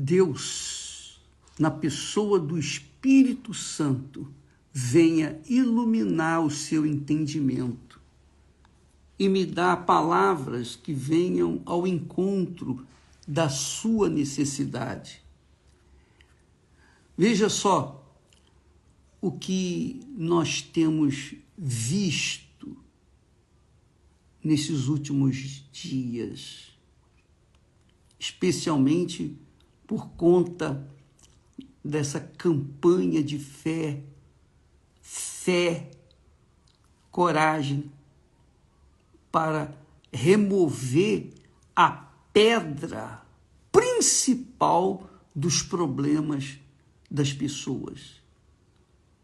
Deus, na pessoa do Espírito Santo, venha iluminar o seu entendimento e me dar palavras que venham ao encontro da sua necessidade. Veja só o que nós temos visto nesses últimos dias, especialmente por conta dessa campanha de fé, coragem, para remover a pedra principal dos problemas das pessoas,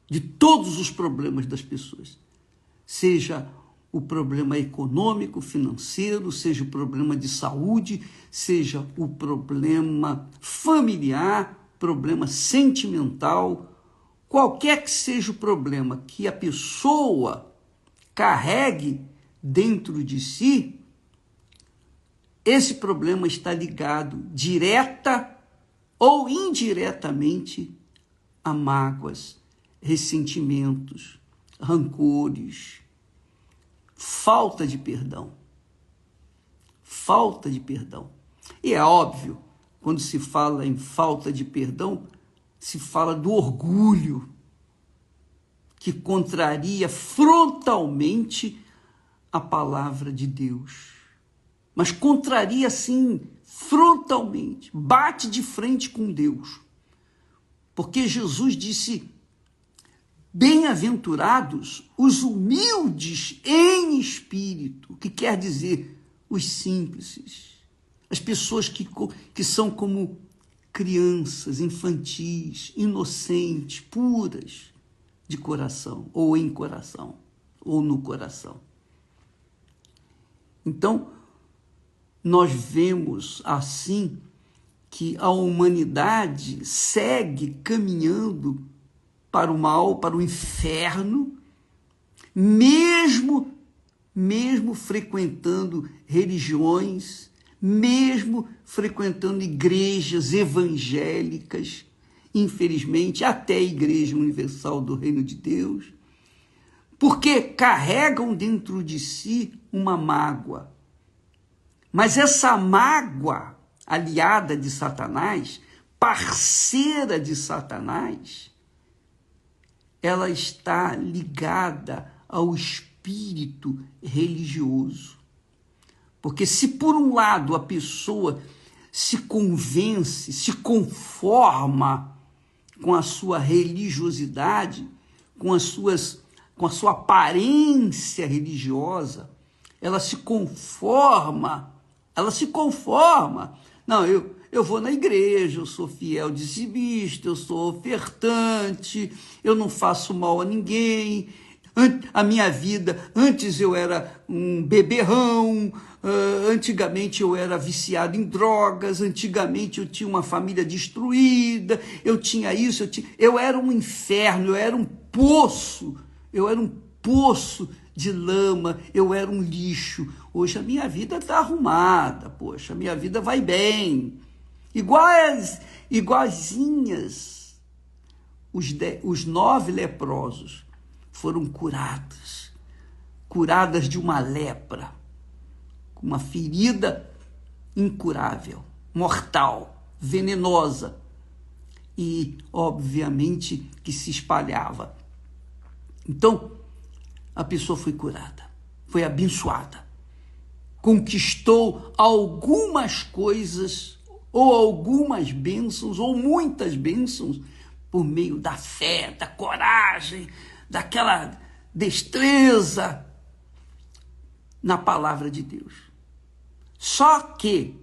de todos os problemas das pessoas, seja o problema econômico, financeiro, seja o problema de saúde, seja o problema familiar, problema sentimental, qualquer que seja o problema que a pessoa carregue dentro de si, esse problema está ligado direta ou indiretamente a mágoas, ressentimentos, rancores, falta de perdão. Falta de perdão. E é óbvio, quando se fala em falta de perdão, se fala do orgulho, que contraria frontalmente a palavra de Deus. Mas contraria, sim, frontalmente, bate de frente com Deus. Porque Jesus disse: bem-aventurados os humildes em espírito, que quer dizer os simples, as pessoas que são como crianças, infantis, inocentes, puras de coração, ou em coração, ou no coração. Então, nós vemos assim que a humanidade segue caminhando para o mal, para o inferno, mesmo frequentando religiões, mesmo frequentando igrejas evangélicas, infelizmente, até a Igreja Universal do Reino de Deus, porque carregam dentro de si uma mágoa. Mas essa mágoa, aliada de Satanás, parceira de Satanás, ela está ligada ao espírito religioso. Porque se por um lado a pessoa se convence, se conforma com a sua religiosidade, com a sua aparência religiosa, ela se conforma. Não, eu vou na igreja, eu sou fiel dizimista, eu sou ofertante, eu não faço mal a ninguém. A minha vida, antes eu era um beberrão, antigamente eu era viciado em drogas, antigamente eu tinha uma família destruída, eu tinha isso, eu era um inferno, eu era um poço de lama, eu era um lixo. Hoje a minha vida está arrumada, poxa, a minha vida vai bem. Iguaizinhas, os 9 leprosos foram curadas de uma lepra, uma ferida incurável, mortal, venenosa, e obviamente que se espalhava. Então, a pessoa foi curada, foi abençoada, conquistou algumas coisas, ou algumas bênçãos, ou muitas bênçãos, por meio da fé, da coragem, daquela destreza na palavra de Deus. Só que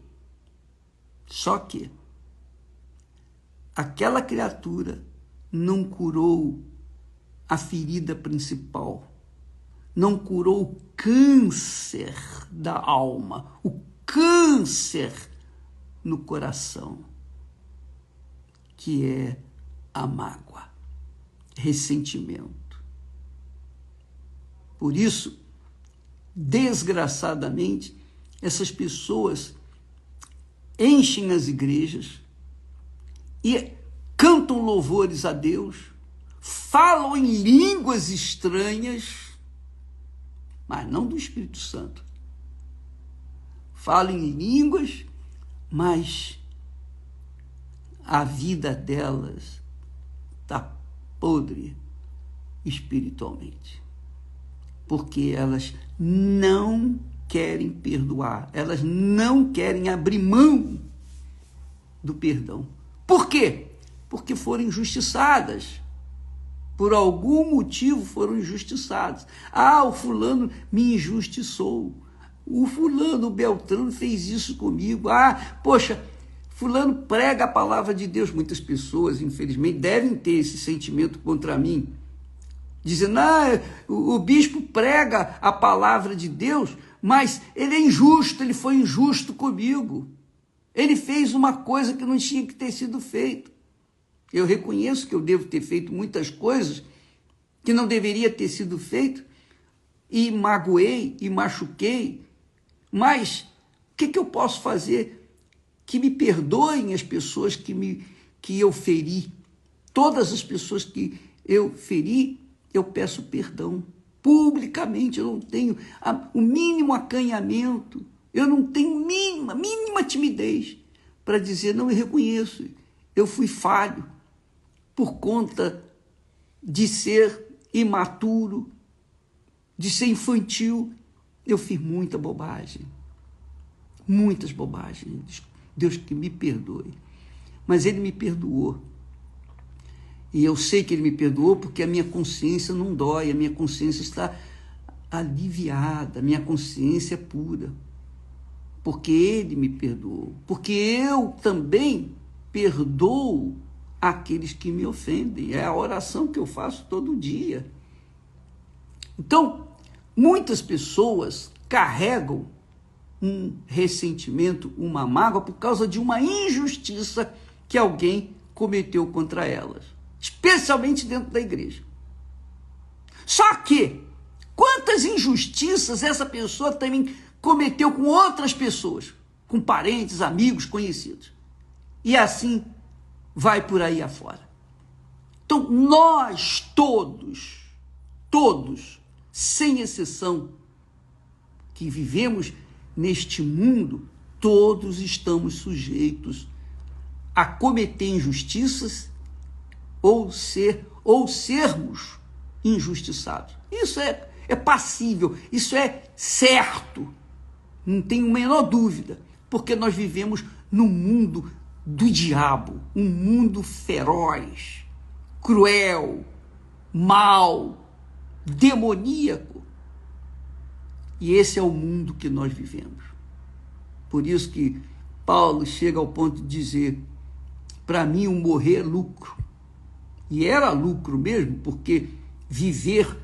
aquela criatura não curou a ferida principal, não curou o câncer da alma, o câncer no coração, que é a mágoa, ressentimento. Por isso, desgraçadamente, essas pessoas enchem as igrejas, e cantam louvores a Deus, falam em línguas estranhas, mas não do Espírito Santo. Falam em línguas, mas a vida delas está podre espiritualmente, porque elas não querem perdoar, elas não querem abrir mão do perdão. Por quê? Porque foram injustiçadas. Por algum motivo foram injustiçados. Ah, o fulano me injustiçou. O fulano, o Beltrano fez isso comigo. Ah, poxa, fulano prega a palavra de Deus. Muitas pessoas, infelizmente, devem ter esse sentimento contra mim, dizendo, o bispo prega a palavra de Deus, mas ele é injusto, ele foi injusto comigo. Ele fez uma coisa que não tinha que ter sido feita. Eu reconheço que eu devo ter feito muitas coisas que não deveria ter sido feito, e magoei, e machuquei, mas o que eu posso fazer? Que me perdoem as pessoas que eu feri. Todas as pessoas que eu feri, eu peço perdão publicamente. Eu não tenho o mínimo acanhamento, eu não tenho mínima timidez para dizer, não, eu reconheço, eu fui falho por conta de ser imaturo, de ser infantil. Eu fiz muita bobagem, muitas bobagens. Deus que me perdoe. Mas Ele me perdoou. E eu sei que Ele me perdoou porque a minha consciência não dói, a minha consciência está aliviada, a minha consciência é pura. Porque Ele me perdoou. Porque eu também perdoo aqueles que me ofendem. É a oração que eu faço todo dia. Então, muitas pessoas carregam um ressentimento, uma mágoa, por causa de uma injustiça que alguém cometeu contra elas, especialmente dentro da igreja. Só que, quantas injustiças essa pessoa também cometeu com outras pessoas, com parentes, amigos, conhecidos. E assim vai por aí afora. Então, nós todos, sem exceção, que vivemos neste mundo, todos estamos sujeitos a cometer injustiças ou sermos injustiçados. Isso é passível, isso é certo, não tenho a menor dúvida, porque nós vivemos num mundo do diabo, um mundo feroz, cruel, mau, demoníaco. E esse é o mundo que nós vivemos. Por isso que Paulo chega ao ponto de dizer, para mim o morrer é lucro. E era lucro mesmo, porque viver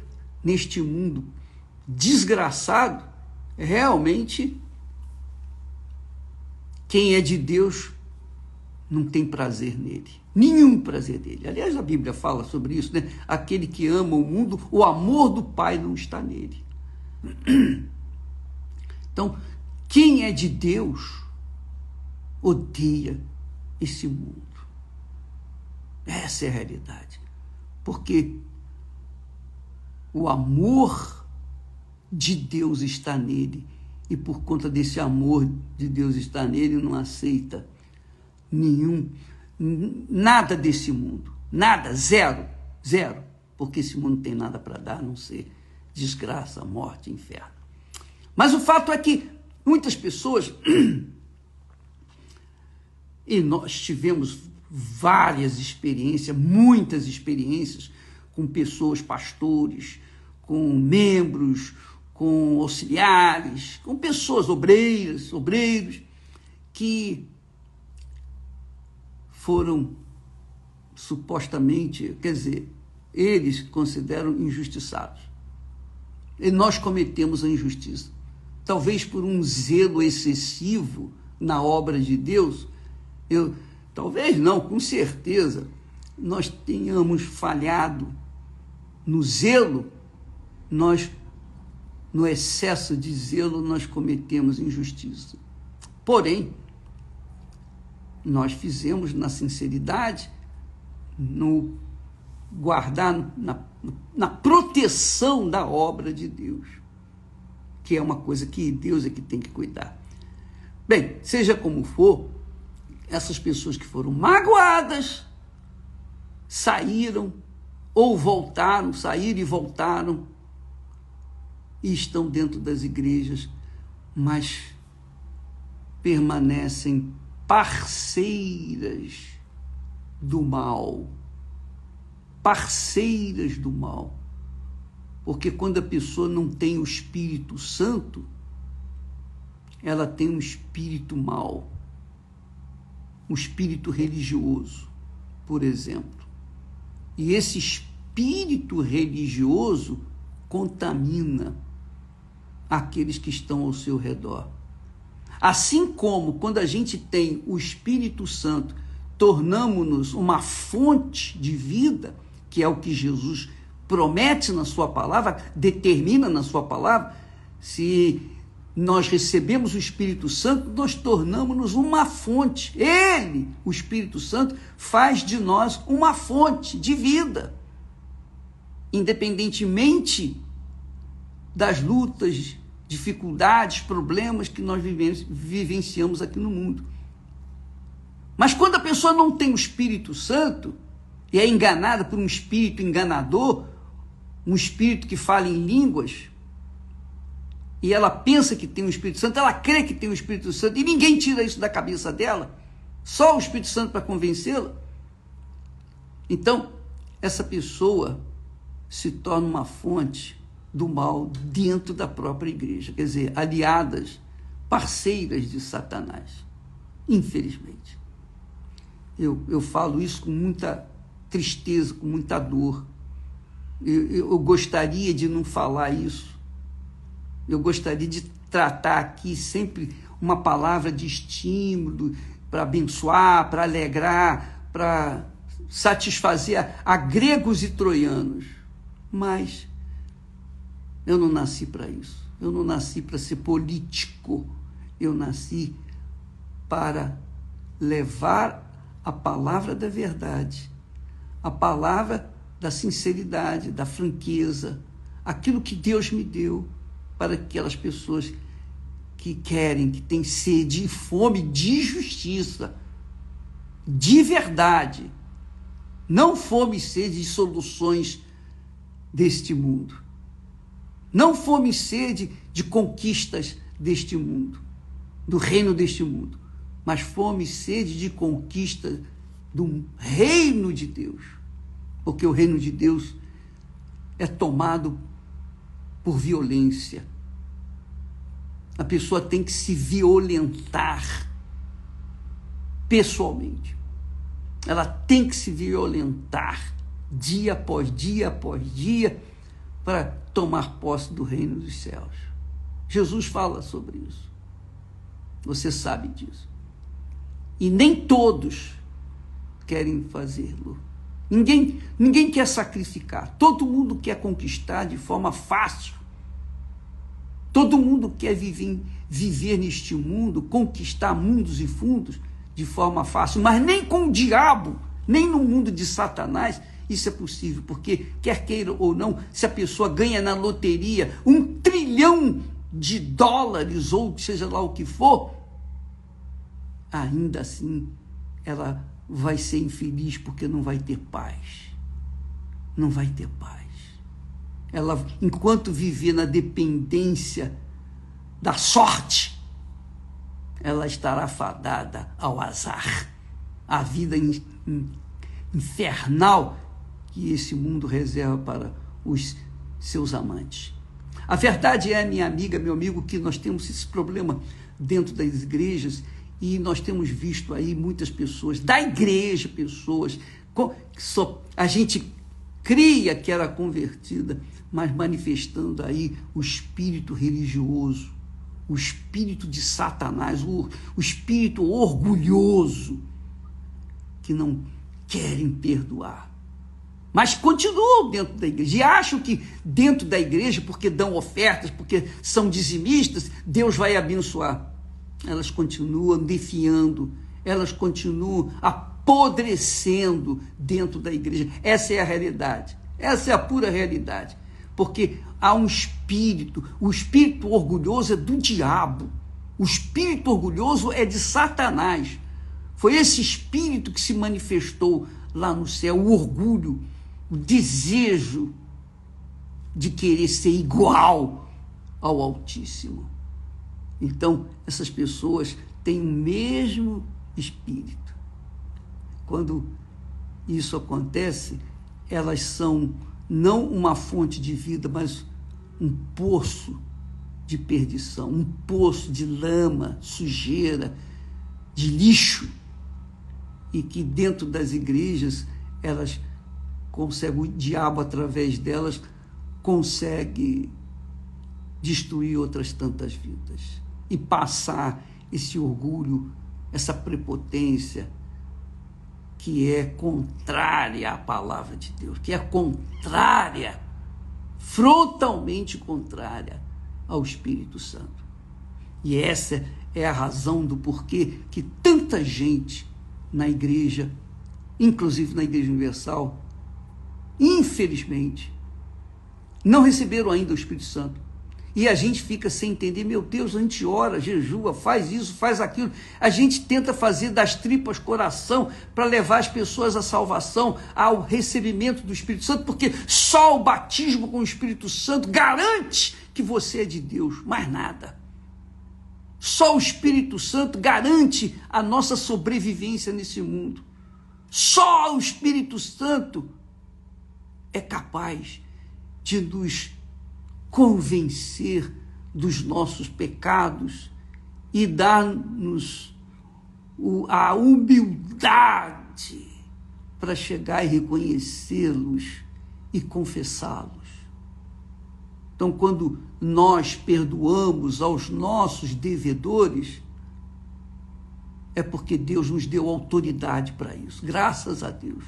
neste mundo desgraçado, realmente, quem é de Deus não tem prazer nele, nenhum prazer nele. Aliás, a Bíblia fala sobre isso, né? Aquele que ama o mundo, o amor do Pai não está nele. Então, quem é de Deus odeia esse mundo. Essa é a realidade. Porque o amor de Deus está nele, e por conta desse amor de Deus estar nele, não aceita nada desse mundo, nada, zero, porque esse mundo não tem nada para dar, a não ser desgraça, morte, inferno. Mas o fato é que muitas pessoas, e nós tivemos várias experiências, muitas experiências com pessoas, pastores, com membros, com auxiliares, com pessoas, obreiros, que foram supostamente, quer dizer, eles consideram injustiçados. E nós cometemos a injustiça. Talvez por um zelo excessivo na obra de Deus, talvez não, com certeza, nós tenhamos falhado no zelo, no excesso de zelo, nós cometemos injustiça. Porém, nós fizemos na sinceridade, no guardar, na proteção da obra de Deus, que é uma coisa que Deus é que tem que cuidar. Bem, seja como for, essas pessoas que foram magoadas saíram ou voltaram, saíram e voltaram, e estão dentro das igrejas, mas permanecem parceiras do mal. Parceiras do mal. Porque quando a pessoa não tem o Espírito Santo, ela tem um espírito mau, um espírito religioso, por exemplo. E esse espírito religioso contamina aqueles que estão ao seu redor. Assim como quando a gente tem o Espírito Santo, tornamos-nos uma fonte de vida, que é o que Jesus promete na sua palavra, determina na sua palavra. Se nós recebemos o Espírito Santo, nós tornamos-nos uma fonte. Ele, o Espírito Santo, faz de nós uma fonte de vida, independentemente das lutas, dificuldades, problemas que nós vivenciamos aqui no mundo. Mas quando a pessoa não tem o Espírito Santo e é enganada por um espírito enganador, um espírito que fala em línguas, e ela pensa que tem o Espírito Santo, ela crê que tem o Espírito Santo, e ninguém tira isso da cabeça dela, só o Espírito Santo para convencê-la. Então, essa pessoa se torna uma fonte do mal dentro da própria igreja, quer dizer, aliadas, parceiras de Satanás, infelizmente. Eu falo isso com muita tristeza, com muita dor. Eu gostaria de não falar isso. Eu gostaria de tratar aqui sempre uma palavra de estímulo, para abençoar, para alegrar, para satisfazer a gregos e troianos. Mas eu não nasci para isso. Eu não nasci para ser político. Eu nasci para levar a palavra da verdade, a palavra da sinceridade, da franqueza, aquilo que Deus me deu para aquelas pessoas que querem, que têm sede e fome de justiça, de verdade, não fome e sede de soluções deste mundo, não fome e sede de conquistas deste mundo, do reino deste mundo, mas fome e sede de conquista do reino de Deus, porque o reino de Deus é tomado por violência. A pessoa tem que se violentar pessoalmente. Ela tem que se violentar dia após dia para tomar posse do reino dos céus. Jesus fala sobre isso. Você sabe disso. E nem todos querem fazê-lo. Ninguém quer sacrificar. Todo mundo quer conquistar de forma fácil. Todo mundo quer viver neste mundo, conquistar mundos e fundos de forma fácil. Mas nem com o diabo, nem no mundo de Satanás, isso é possível. Porque, quer queira ou não, se a pessoa ganha na loteria $1 trilhão ou seja lá o que for, ainda assim ela vai ser infeliz porque não vai ter paz. Não vai ter paz. Ela, enquanto viver na dependência da sorte, ela estará fadada ao azar, à vida infernal que esse mundo reserva para os seus amantes. A verdade é, minha amiga, meu amigo, que nós temos esse problema dentro das igrejas. E nós temos visto aí muitas pessoas da igreja, pessoas, a gente cria que era convertida, mas manifestando aí o espírito religioso, o espírito de Satanás, o espírito orgulhoso, que não querem perdoar. Mas continuam dentro da igreja e acham que dentro da igreja, porque dão ofertas, porque são dizimistas, Deus vai abençoar. Elas continuam defiando elas continuam apodrecendo dentro da igreja. Essa é a realidade. Essa é a pura realidade. Porque há um espírito, o espírito orgulhoso é do diabo. O espírito orgulhoso é de Satanás. Foi esse espírito que se manifestou lá no céu, o orgulho, o desejo de querer ser igual ao Altíssimo. Então, essas pessoas têm o mesmo espírito. Quando isso acontece, elas são não uma fonte de vida, mas um poço de perdição, um poço de lama, sujeira, de lixo, e que dentro das igrejas elas conseguem, o diabo através delas consegue destruir outras tantas vidas e passar esse orgulho, essa prepotência que é contrária à palavra de Deus, que é contrária, frontalmente contrária ao Espírito Santo. E essa é a razão do porquê que tanta gente na igreja, inclusive na Igreja Universal, infelizmente, não receberam ainda o Espírito Santo. E a gente fica sem entender, meu Deus, a gente ora, jejua, faz isso, faz aquilo. A gente tenta fazer das tripas coração para levar as pessoas à salvação, ao recebimento do Espírito Santo, porque só o batismo com o Espírito Santo garante que você é de Deus, mais nada. Só o Espírito Santo garante a nossa sobrevivência nesse mundo. Só o Espírito Santo é capaz de nos convencer dos nossos pecados e dar-nos a humildade para chegar e reconhecê-los e confessá-los. Então, quando nós perdoamos aos nossos devedores, é porque Deus nos deu autoridade para isso, graças a Deus.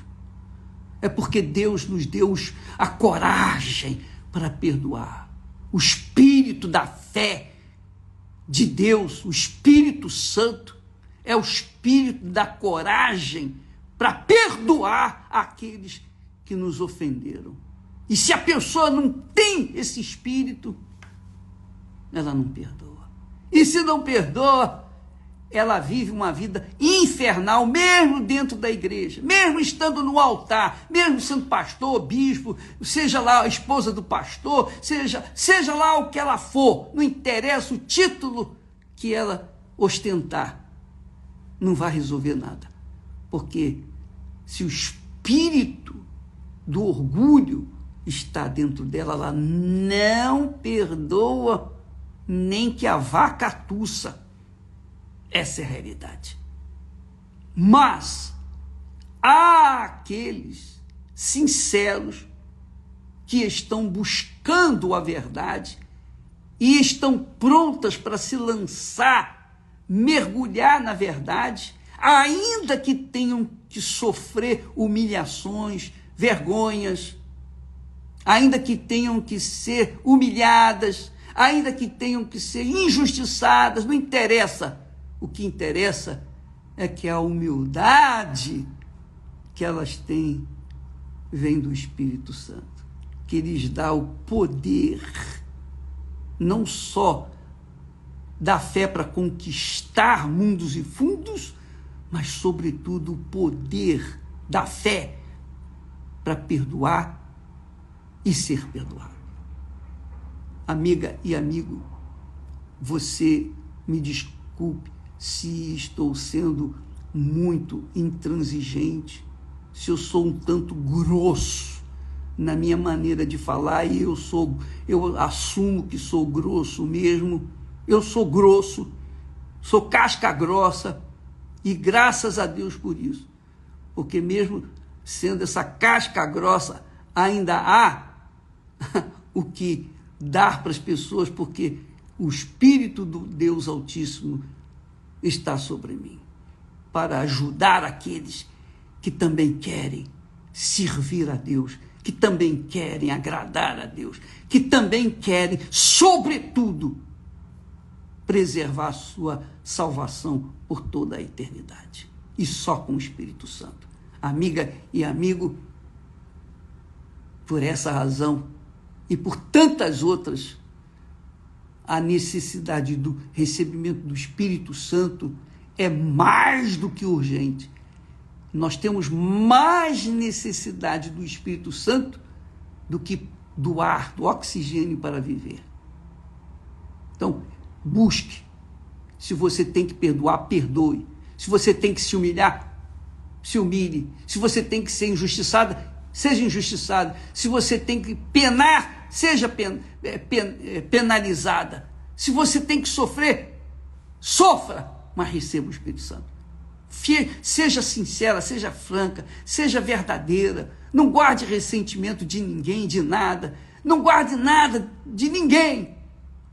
É porque Deus nos deu a coragem para perdoar. O Espírito da fé de Deus, o Espírito Santo, é o Espírito da coragem para perdoar aqueles que nos ofenderam. E se a pessoa não tem esse Espírito, ela não perdoa. E se não perdoa, ela vive uma vida infernal, mesmo dentro da igreja, mesmo estando no altar, mesmo sendo pastor, bispo, seja lá a esposa do pastor, seja lá o que ela for, não interessa o título que ela ostentar, não vai resolver nada. Porque se o espírito do orgulho está dentro dela, ela não perdoa nem que a vaca tussa. Essa é a realidade. Mas há aqueles sinceros que estão buscando a verdade e estão prontas para se lançar, mergulhar na verdade, ainda que tenham que sofrer humilhações, vergonhas, ainda que tenham que ser humilhadas, ainda que tenham que ser injustiçadas, não interessa. O que interessa é que a humildade que elas têm vem do Espírito Santo, que lhes dá o poder, não só da fé para conquistar mundos e fundos, mas, sobretudo, o poder da fé para perdoar e ser perdoado. Amiga e amigo, você me desculpe se estou sendo muito intransigente, se eu sou um tanto grosso na minha maneira de falar, e eu assumo que sou grosso mesmo, eu sou grosso, sou casca grossa, e graças a Deus por isso, porque mesmo sendo essa casca grossa, ainda há o que dar para as pessoas, porque o Espírito do Deus Altíssimo está sobre mim, para ajudar aqueles que também querem servir a Deus, que também querem agradar a Deus, que também querem, sobretudo, preservar a sua salvação por toda a eternidade. E só com o Espírito Santo. Amiga e amigo, por essa razão e por tantas outras, a necessidade do recebimento do Espírito Santo é mais do que urgente. Nós temos mais necessidade do Espírito Santo do que do ar, do oxigênio para viver. Então, busque. Se você tem que perdoar, perdoe. Se você tem que se humilhar, se humilhe. Se você tem que ser injustiçada, seja injustiçada. Se você tem que penar, seja penalizada. Se você tem que sofrer, sofra, mas receba o Espírito Santo. Seja sincera, seja franca, seja verdadeira. Não guarde ressentimento de ninguém, de nada. Não guarde nada de ninguém.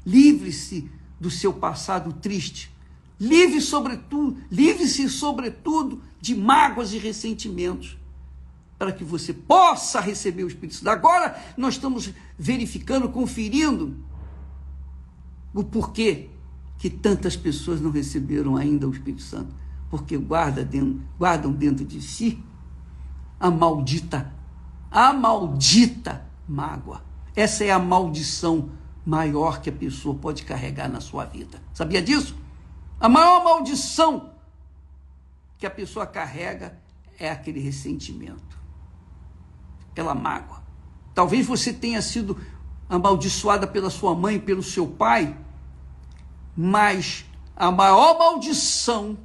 Livre-se do seu passado triste. Livre-se, sobretudo, de mágoas e ressentimentos, para que você possa receber o Espírito Santo. Agora nós estamos verificando, conferindo o porquê que tantas pessoas não receberam ainda o Espírito Santo. Porque guardam dentro de si a maldita mágoa. Essa é a maldição maior que a pessoa pode carregar na sua vida. Sabia disso? A maior maldição que a pessoa carrega é aquele ressentimento, aquela mágoa. Talvez você tenha sido amaldiçoada pela sua mãe, pelo seu pai, mas a maior maldição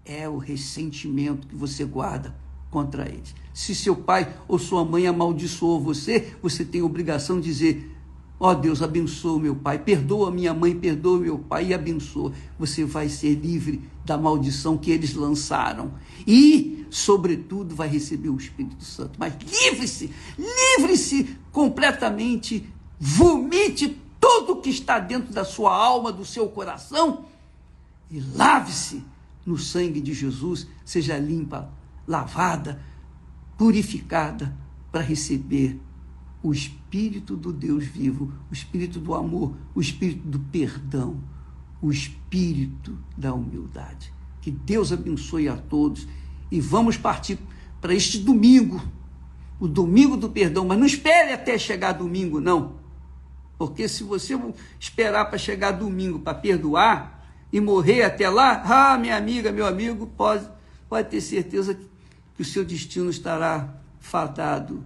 é o ressentimento que você guarda contra eles. Se seu pai ou sua mãe amaldiçoou você, você tem a obrigação de dizer: ó Deus, abençoa meu pai, perdoa minha mãe, perdoa meu pai e abençoa. Você vai ser livre da maldição que eles lançaram. E, sobretudo, vai receber o Espírito Santo. Mas livre-se completamente, vomite tudo que está dentro da sua alma, do seu coração, e lave-se no sangue de Jesus, seja limpa, lavada, purificada, para receber o Espírito do Deus vivo, o Espírito do amor, o Espírito do perdão, o Espírito da humildade. Que Deus abençoe a todos e vamos partir para este domingo, o domingo do perdão, mas não espere até chegar domingo, não, porque se você esperar para chegar domingo para perdoar e morrer até lá, minha amiga, meu amigo, pode ter certeza que o seu destino estará fadado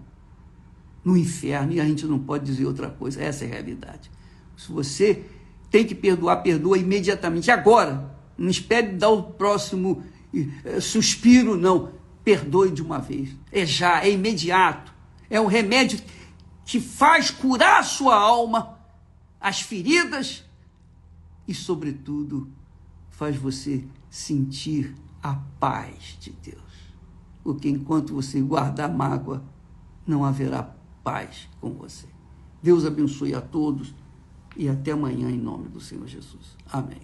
no inferno, e a gente não pode dizer outra coisa. Essa é a realidade. Se você tem que perdoar, perdoa imediatamente, agora. Não espere dar o próximo suspiro, não. Perdoe de uma vez. É já, é imediato. É um remédio que faz curar a sua alma, as feridas, e, sobretudo, faz você sentir a paz de Deus. Porque enquanto você guardar mágoa, não haverá paz com você. Deus abençoe a todos e até amanhã em nome do Senhor Jesus. Amém.